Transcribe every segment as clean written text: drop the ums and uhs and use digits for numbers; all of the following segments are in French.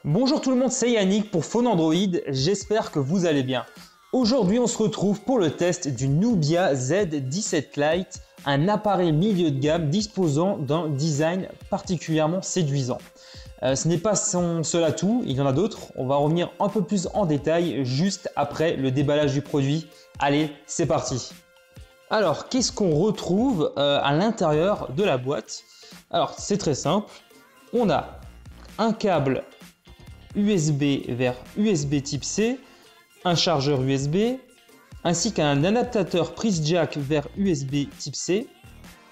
Bonjour tout le monde, c'est Yannick pour Phone Android, j'espère que vous allez bien. Aujourd'hui on se retrouve pour le test du Nubia Z17 Lite, un appareil milieu de gamme disposant d'un design particulièrement séduisant. Ce n'est pas son seul atout, il y en a d'autres, on va revenir un peu plus en détail juste après le déballage du produit. Allez, c'est parti. Alors, qu'est-ce qu'on retrouve à l'intérieur de la boîte? Alors, c'est très simple, on a un câble USB vers USB type C, un chargeur USB, ainsi qu'un adaptateur prise jack vers USB type C,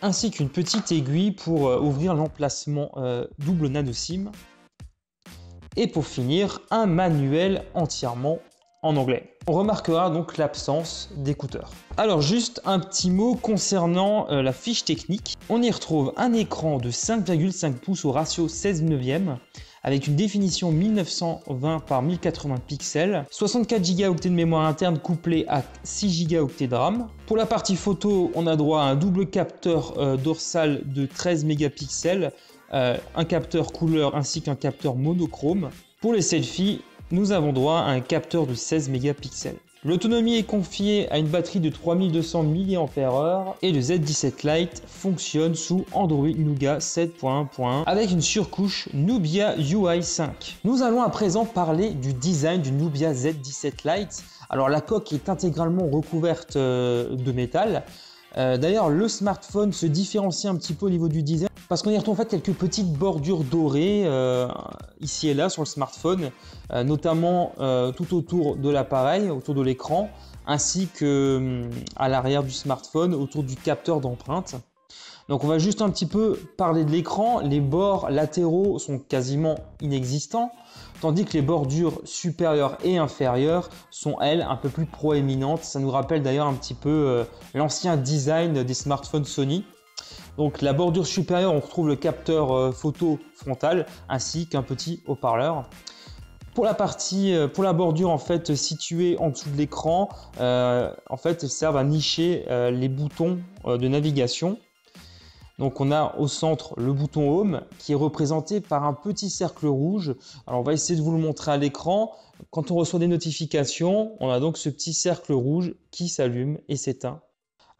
ainsi qu'une petite aiguille pour ouvrir l'emplacement double nano SIM. Et pour finir, un manuel entièrement en anglais. On remarquera donc l'absence d'écouteurs. Alors juste un petit mot concernant la fiche technique. On y retrouve un écran de 5,5 pouces au ratio 16:9 avec une définition 1920 par 1080 pixels, 64 Go de mémoire interne couplé à 6 Go de RAM. Pour la partie photo, on a droit à un double capteur dorsal de 13 mégapixels, un capteur couleur ainsi qu'un capteur monochrome. Pour les selfies, nous avons droit à un capteur de 16 mégapixels. L'autonomie est confiée à une batterie de 3200 mAh et le Z17 Lite fonctionne sous Android Nougat 7.1.1 avec une surcouche Nubia UI 5. Nous allons à présent parler du design du Nubia Z17 Lite. Alors la coque est intégralement recouverte de métal. D'ailleurs, le smartphone se différencie un petit peu au niveau du design parce qu'on y retrouve en fait quelques petites bordures dorées ici et là sur le smartphone, notamment tout autour de l'appareil, autour de l'écran, ainsi que à l'arrière du smartphone, autour du capteur d'empreinte. Donc on va juste un petit peu parler de l'écran. Les bords latéraux sont quasiment inexistants, tandis que les bordures supérieures et inférieures sont, elles, un peu plus proéminentes. Ça nous rappelle d'ailleurs un petit peu l'ancien design des smartphones Sony. Donc la bordure supérieure, on retrouve le capteur photo frontal ainsi qu'un petit haut-parleur. Pour la bordure en fait située en dessous de l'écran, en fait, elles servent à nicher les boutons de navigation. Donc on a au centre le bouton Home qui est représenté par un petit cercle rouge. Alors on va essayer de vous le montrer à l'écran. Quand on reçoit des notifications, on a donc ce petit cercle rouge qui s'allume et s'éteint.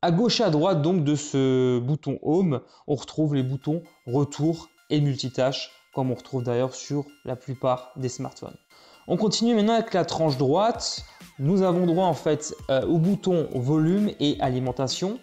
À gauche et à droite donc de ce bouton Home, on retrouve les boutons Retour et Multitâche, comme on retrouve d'ailleurs sur la plupart des smartphones. On continue maintenant avec la tranche droite. Nous avons droit en fait au bouton Volume et Alimentation.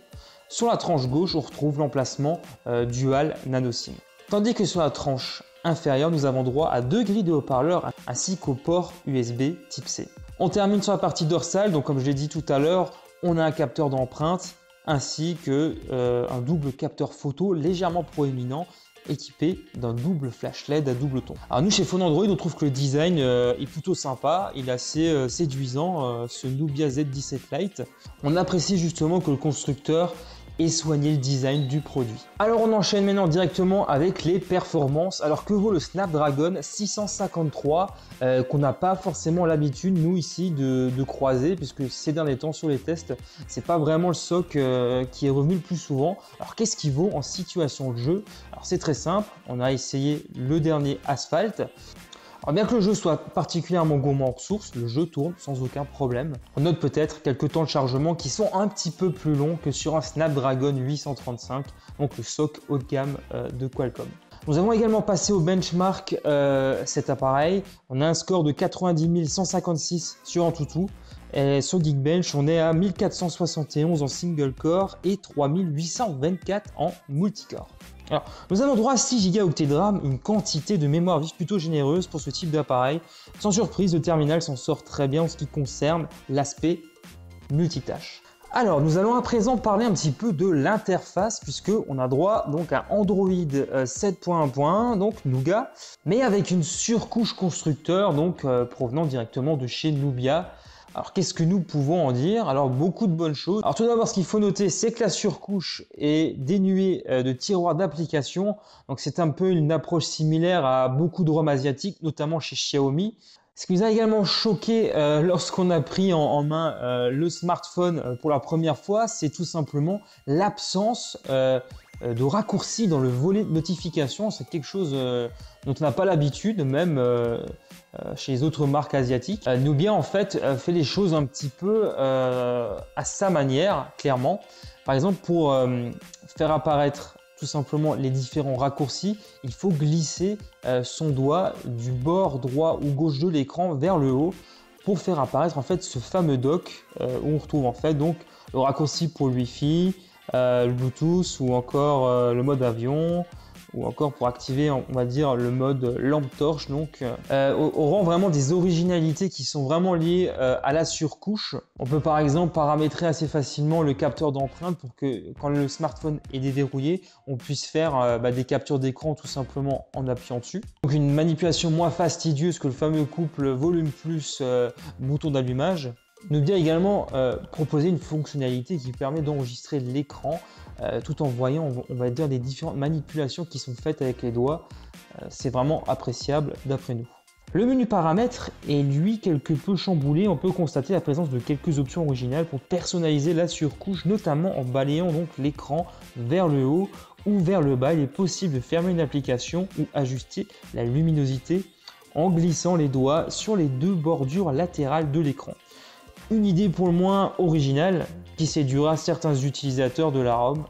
Sur la tranche gauche, on retrouve l'emplacement Dual Nano SIM. Tandis que sur la tranche inférieure, nous avons droit à deux grilles de haut-parleurs ainsi qu'au port USB type C. On termine sur la partie dorsale, donc comme je l'ai dit tout à l'heure, on a un capteur d'empreinte ainsi qu'un double capteur photo légèrement proéminent équipé d'un double flash LED à double ton. Alors nous chez Phone Android, on trouve que le design est plutôt sympa, il est assez séduisant ce Nubia Z17 Lite. On apprécie justement que le constructeur et soigner le design du produit. Alors on enchaîne maintenant directement avec les performances. Alors que vaut le Snapdragon 653 qu'on n'a pas forcément l'habitude nous ici de croiser, puisque ces derniers temps sur les tests c'est pas vraiment le SoC qui est revenu le plus souvent. Alors qu'est-ce qu'il vaut en situation de jeu? Alors c'est très simple, on a essayé le dernier Asphalt. Alors bien que le jeu soit particulièrement gourmand en ressources, le jeu tourne sans aucun problème. On note peut-être quelques temps de chargement qui sont un petit peu plus longs que sur un Snapdragon 835, donc le SoC haut de gamme de Qualcomm. Nous avons également passé au benchmark cet appareil. On a un score de 90 156 sur AnTuTu. Et sur Geekbench, on est à 1471 en single core et 3824 en multicore. Alors, nous avons droit à 6 Go de RAM, une quantité de mémoire vive plutôt généreuse pour ce type d'appareil. Sans surprise, le terminal s'en sort très bien en ce qui concerne l'aspect multitâche. Alors, nous allons à présent parler un petit peu de l'interface, puisqu'on a droit donc à Android 7.1.1, donc Nougat, mais avec une surcouche constructeur donc provenant directement de chez Nubia. Alors qu'est-ce que nous pouvons en dire? Alors beaucoup de bonnes choses. Alors tout d'abord, ce qu'il faut noter, c'est que la surcouche est dénuée de tiroirs d'application. Donc c'est un peu une approche similaire à beaucoup de ROM asiatiques, notamment chez Xiaomi. Ce qui nous a également choqué lorsqu'on a pris en main le smartphone pour la première fois, c'est tout simplement l'absence de raccourcis dans le volet de notification. C'est quelque chose dont on n'a pas l'habitude, même chez les autres marques asiatiques. Nubia en fait fait les choses un petit peu à sa manière, clairement. Par exemple, pour faire apparaître tout simplement les différents raccourcis, il faut glisser son doigt du bord droit ou gauche de l'écran vers le haut pour faire apparaître en fait ce fameux dock où on retrouve en fait donc le raccourci pour le Wi-Fi, le Bluetooth ou encore le mode avion, ou encore pour activer, on va dire, le mode lampe torche. Donc, on rend vraiment des originalités qui sont vraiment liées à la surcouche. On peut par exemple paramétrer assez facilement le capteur d'empreinte pour que quand le smartphone est déverrouillé, on puisse faire des captures d'écran tout simplement en appuyant dessus. Donc une manipulation moins fastidieuse que le fameux couple volume plus bouton d'allumage. Nubia a également proposé une fonctionnalité qui permet d'enregistrer l'écran tout en voyant, on va dire, des différentes manipulations qui sont faites avec les doigts. C'est vraiment appréciable d'après nous. Le menu paramètres est lui quelque peu chamboulé. On peut constater la présence de quelques options originales pour personnaliser la surcouche, notamment en balayant donc l'écran vers le haut ou vers le bas. Il est possible de fermer une application ou ajuster la luminosité en glissant les doigts sur les deux bordures latérales de l'écran. Une idée pour le moins originale qui séduira certains utilisateurs de la ROM.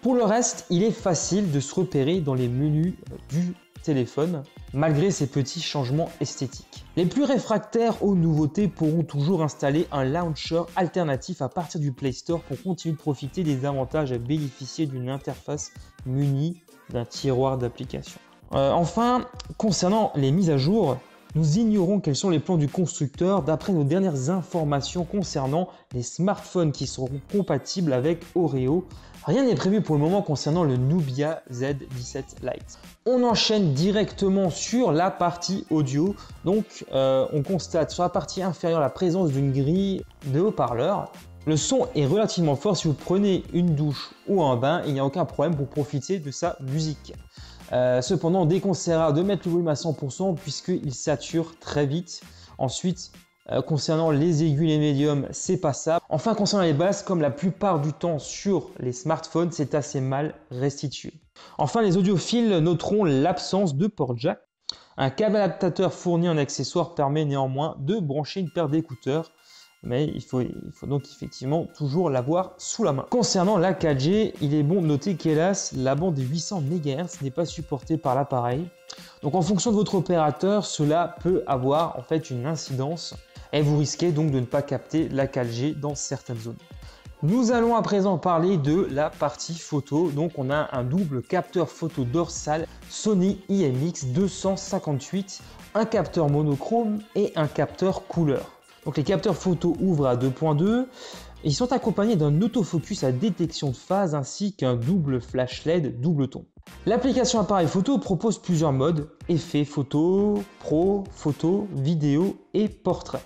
Pour le reste, il est facile de se repérer dans les menus du téléphone, malgré ces petits changements esthétiques. Les plus réfractaires aux nouveautés pourront toujours installer un launcher alternatif à partir du Play Store pour continuer de profiter des avantages à bénéficier d'une interface munie d'un tiroir d'applications. Enfin, concernant les mises à jour, nous ignorons quels sont les plans du constructeur d'après nos dernières informations concernant les smartphones qui seront compatibles avec Oreo. Rien n'est prévu pour le moment concernant le Nubia Z17 Lite. On enchaîne directement sur la partie audio. Donc on constate sur la partie inférieure la présence d'une grille de haut-parleurs. Le son est relativement fort. Si vous prenez une douche ou un bain, il n'y a aucun problème pour profiter de sa musique. Cependant, on déconseillera de mettre le volume à 100% puisqu'il sature très vite. Ensuite, concernant les aiguilles et médiums, c'est pas ça. Enfin, concernant les basses, comme la plupart du temps sur les smartphones, c'est assez mal restitué. Enfin, les audiophiles noteront l'absence de port jack. Un câble adaptateur fourni en accessoire permet néanmoins de brancher une paire d'écouteurs, mais il faut donc effectivement toujours l'avoir sous la main. Concernant la 4G, il est bon de noter qu'hélas, la bande des 800 MHz n'est pas supportée par l'appareil. Donc en fonction de votre opérateur, cela peut avoir en fait une incidence et vous risquez donc de ne pas capter la 4G dans certaines zones. Nous allons à présent parler de la partie photo. Donc on a un double capteur photo dorsal Sony IMX258, un capteur monochrome et un capteur couleur. Donc les capteurs photo ouvrent à 2.2. Ils sont accompagnés d'un autofocus à détection de phase ainsi qu'un double flash LED double ton. L'application appareil photo propose plusieurs modes: effet photo, pro, photo, vidéo et portrait.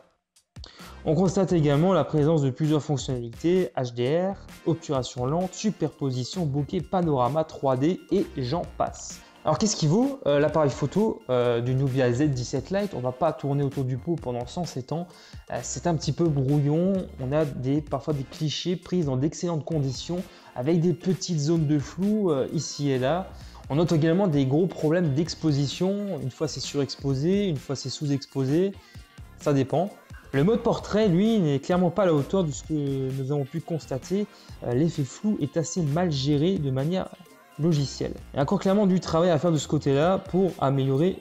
On constate également la présence de plusieurs fonctionnalités: HDR, obturation lente, superposition, bokeh, panorama 3D et j'en passe. Alors qu'est-ce qui vaut l'appareil photo du Nubia Z17 Lite? On ne va pas tourner autour du pot pendant 107 ans. C'est un petit peu brouillon. On a parfois des clichés pris dans d'excellentes conditions avec des petites zones de flou ici et là. On note également des gros problèmes d'exposition. Une fois c'est surexposé, une fois c'est sous-exposé. Ça dépend. Le mode portrait, lui, n'est clairement pas à la hauteur de ce que nous avons pu constater. L'effet flou est assez mal géré de manière logicielle. Il y a encore clairement du travail à faire de ce côté-là pour améliorer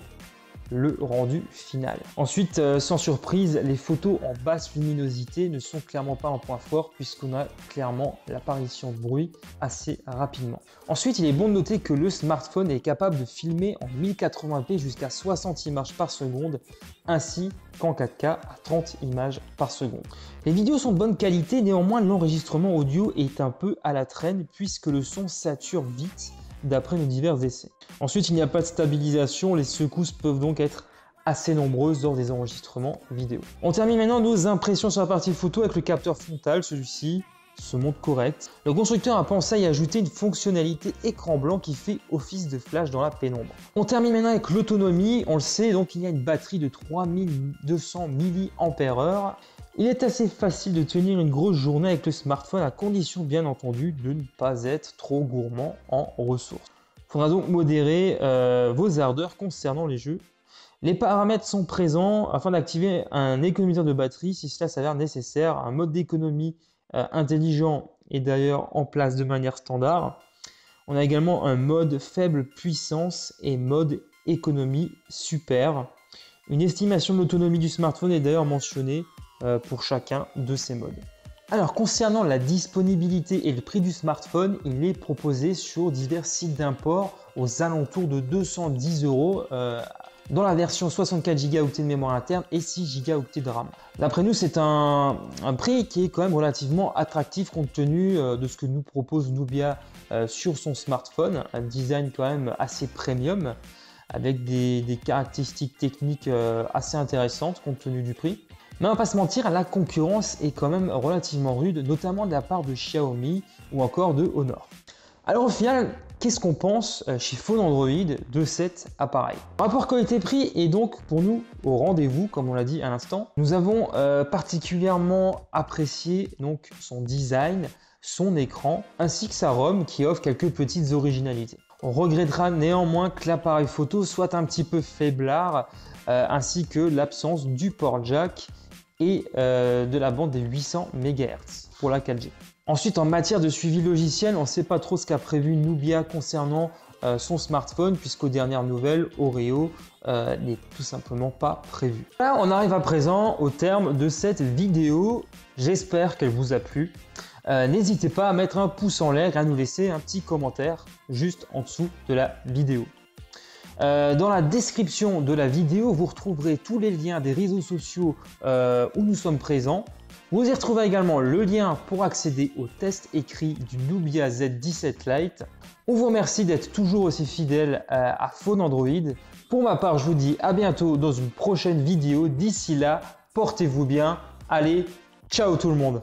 le rendu final. Ensuite, sans surprise, les photos en basse luminosité ne sont clairement pas un point fort puisqu'on a clairement l'apparition de bruit assez rapidement. Ensuite, il est bon de noter que le smartphone est capable de filmer en 1080p jusqu'à 60 images par seconde ainsi qu'en 4K à 30 images par seconde. Les vidéos sont de bonne qualité, néanmoins l'enregistrement audio est un peu à la traîne puisque le son sature vite d'après nos divers essais. Ensuite, il n'y a pas de stabilisation, les secousses peuvent donc être assez nombreuses lors des enregistrements vidéo. On termine maintenant nos impressions sur la partie photo avec le capteur frontal. Celui-ci se montre correct. Le constructeur a pensé à y ajouter une fonctionnalité écran blanc qui fait office de flash dans la pénombre. On termine maintenant avec l'autonomie. On le sait, donc il y a une batterie de 3200 mAh. Il est assez facile de tenir une grosse journée avec le smartphone à condition bien entendu de ne pas être trop gourmand en ressources. Il faudra donc modérer vos ardeurs concernant les jeux. Les paramètres sont présents afin d'activer un économiseur de batterie si cela s'avère nécessaire. Un mode d'économie intelligent est d'ailleurs en place de manière standard. On a également un mode faible puissance et mode économie super. Une estimation de l'autonomie du smartphone est d'ailleurs mentionnée pour chacun de ces modes. Alors concernant la disponibilité et le prix du smartphone, il est proposé sur divers sites d'import aux alentours de 210 € dans la version 64 Go de mémoire interne et 6 Go de RAM. D'après nous, c'est un prix qui est quand même relativement attractif compte tenu de ce que nous propose Nubia sur son smartphone, un design quand même assez premium avec des caractéristiques techniques assez intéressantes compte tenu du prix. Mais on va pas se mentir, la concurrence est quand même relativement rude, notamment de la part de Xiaomi ou encore de Honor. Alors au final, qu'est-ce qu'on pense chez Phone Android de cet appareil? Le rapport qualité-prix est donc pour nous au rendez-vous, comme on l'a dit à l'instant. Nous avons particulièrement apprécié donc son design, son écran, ainsi que sa ROM qui offre quelques petites originalités. On regrettera néanmoins que l'appareil photo soit un petit peu faiblard, ainsi que l'absence du port jack et de la bande des 800 MHz pour la 4G. Ensuite, en matière de suivi logiciel, on ne sait pas trop ce qu'a prévu Nubia concernant son smartphone, puisqu'aux dernières nouvelles, Oreo n'est tout simplement pas prévu. Là, on arrive à présent au terme de cette vidéo. J'espère qu'elle vous a plu. N'hésitez pas à mettre un pouce en l'air et à nous laisser un petit commentaire juste en dessous de la vidéo. Dans la description de la vidéo, vous retrouverez tous les liens des réseaux sociaux où nous sommes présents. Vous y retrouverez également le lien pour accéder au test écrit du Nubia Z17 Lite. On vous remercie d'être toujours aussi fidèle à Phone Android. Pour ma part, je vous dis à bientôt dans une prochaine vidéo. D'ici là, portez-vous bien. Allez, ciao tout le monde!